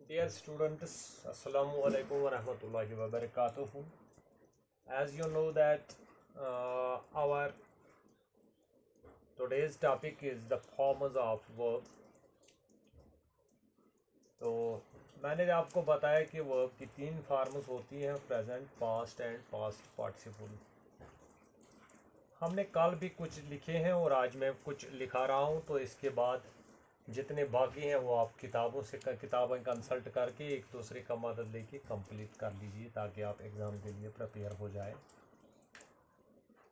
Dear students, Assalamu alaikum wa rahmatullahi wa barakatuh. As you know that our today's topic is the forms of verb. तो मैंने आपको बताया कि verb की तीन फॉर्म्स होती हैं, present, past and past participle. हमने कल भी कुछ लिखे हैं और आज मैं कुछ लिखा रहा हूँ, तो इसके बाद जितने बाकी हैं वो आप किताबें कंसल्ट करके एक दूसरे का मदद लेके कंप्लीट कर लीजिए ताकि आप एग्ज़ाम के लिए प्रिपेयर हो जाए।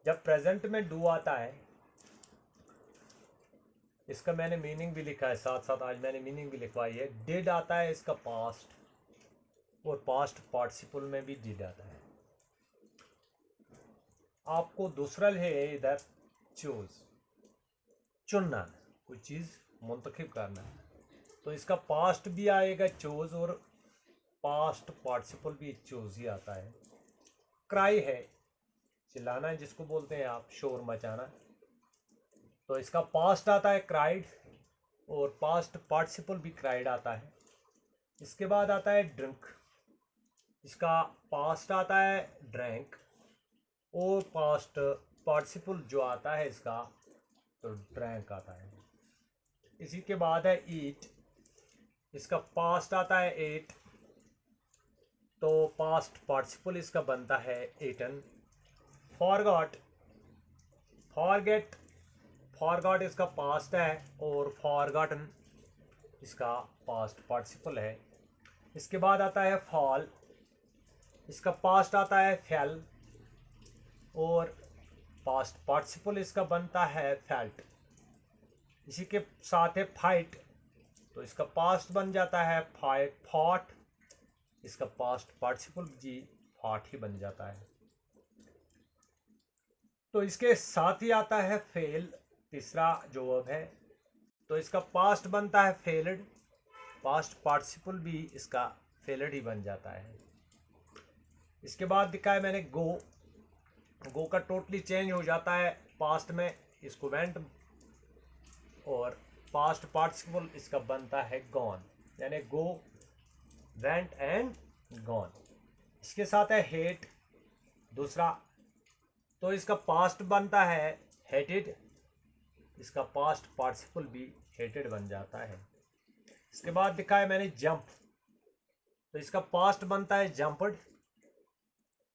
जब प्रेजेंट में डू आता है, इसका मैंने मीनिंग भी लिखा है, साथ साथ आज मैंने मीनिंग भी लिखवाई है। डिड आता है इसका पास्ट, और पास्ट पार्टिसिपल में भी डिड आता है। आपको दूसरा है इधर चूज, चुनना, कोई चीज़ मुंतखब करना है, तो इसका पास्ट भी आएगा चूज और पास्ट पार्टिसिपल भी चूज ही आता है। क्राई है चिल्लाना, जिसको बोलते हैं आप, शोर मचाना, तो इसका पास्ट आता है क्राइड और पास्ट पार्टिसिपल भी क्राइड आता है। इसके बाद आता है ड्रिंक, इसका पास्ट आता है ड्रैंक और पास्ट पार्टिसिपल जो आता है इसका तो ड्रैंक आता है। इसी के बाद है ईट, इसका पास्ट आता है एट, तो पास्ट पार्टिसिपल इसका बनता है एटन। फॉरगॉट, फॉरगेट, फॉरगॉट इसका पास्ट है और फॉरगॉटन इसका पास्ट पार्टिसिपल है। इसके बाद आता है फॉल, इसका पास्ट आता है फेल और पास्ट पार्टिसिपल इसका बनता है फेल्ट। इसी के साथ है फाइट, तो इसका पास्ट बन जाता है फाइट, फॉट, इसका पास्ट पार्टिसिपल जी फॉट ही बन जाता है। तो इसके साथ ही आता है फेल, तीसरा जो वर्ब है, तो इसका पास्ट बनता है फेल्ड, पास्ट पार्टिसिपल भी इसका फेल्ड ही बन जाता है। इसके बाद दिखा है मैंने गो, गो का टोटली चेंज हो जाता है पास्ट में, इसको वेंट, और पास्ट पार्टिसिपल इसका बनता है गॉन, यानी गो, वेंट एंड गॉन। इसके साथ है हेट, दूसरा, तो इसका पास्ट बनता है हेटेड, इसका पास्ट पार्टिसिपल भी हेटेड बन जाता है। इसके बाद दिखा है मैंने जंप, तो इसका पास्ट बनता है जंपड,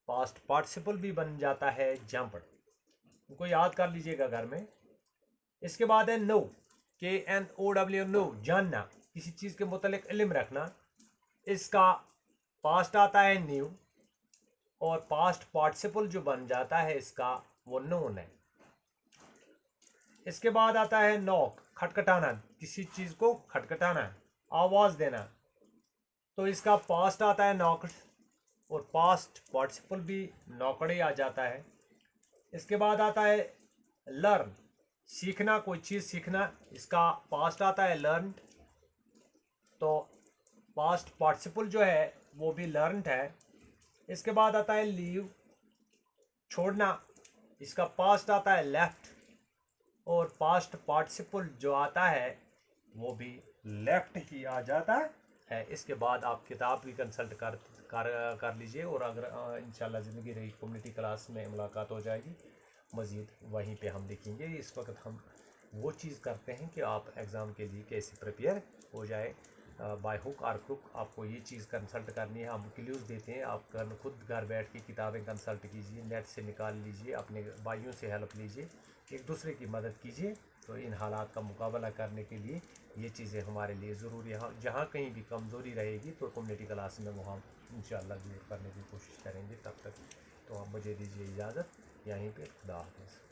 पास्ट पार्टिसिपल भी बन जाता है जंपड, उनको याद कर लीजिएगा घर में। इसके बाद है नो, KNOW, नो, जानना, किसी चीज़ के मुतालिक इल्म रखना, इसका पास्ट आता है न्यू और पास्ट पार्टिसिपल जो बन जाता है इसका वो नोन है। इसके बाद आता है नॉक, खटखटाना, किसी चीज़ को खटखटाना, आवाज़ देना, तो इसका पास्ट आता है नॉक्ड और पास्ट पार्टिसिपल भी नॉकड ही आ जाता है। इसके बाद आता है लर्न, सीखना, कोई चीज़ सीखना, इसका पास्ट आता है लर्नड, तो पास्ट पार्टिसिपल जो है वो भी लर्नड है। इसके बाद आता है लीव, छोड़ना, इसका पास्ट आता है लेफ्ट और पास्ट पार्टिसिपल जो आता है वो भी लेफ्ट ही आ जाता है। इसके बाद आप किताब भी कंसल्ट कर लीजिए, और अगर इंशाल्लाह ज़िंदगी रही कम्युनिटी क्लास में मुलाकात हो जाएगी, मज़ीद वहीं पे हम लिखेंगे। इस वक्त हम वो चीज़ करते हैं कि आप एग्ज़ाम के लिए कैसे प्रिपेयर हो जाए। बाय हुक और क्रुक आपको ये चीज़ कंसल्ट करनी है, हम क्लूज़ देते हैं, आप खुद घर बैठ के किताबें कंसल्ट कीजिए, नेट से निकाल लीजिए, अपने भाइयों से हेल्प लीजिए, एक दूसरे की मदद कीजिए। तो इन हालात का मुकाबला करने के लिए ये चीज़ें हमारे लिए ज़रूरी है। जहाँ कहीं भी कमज़ोरी रहेगी तो कम्युनिटी क्लास में वो हम इंशाल्लाह दूर करने की कोशिश करेंगे। तब तक तो आप मुझे दीजिए इजाज़त, यहीं पे खुदा हाफ़िज़।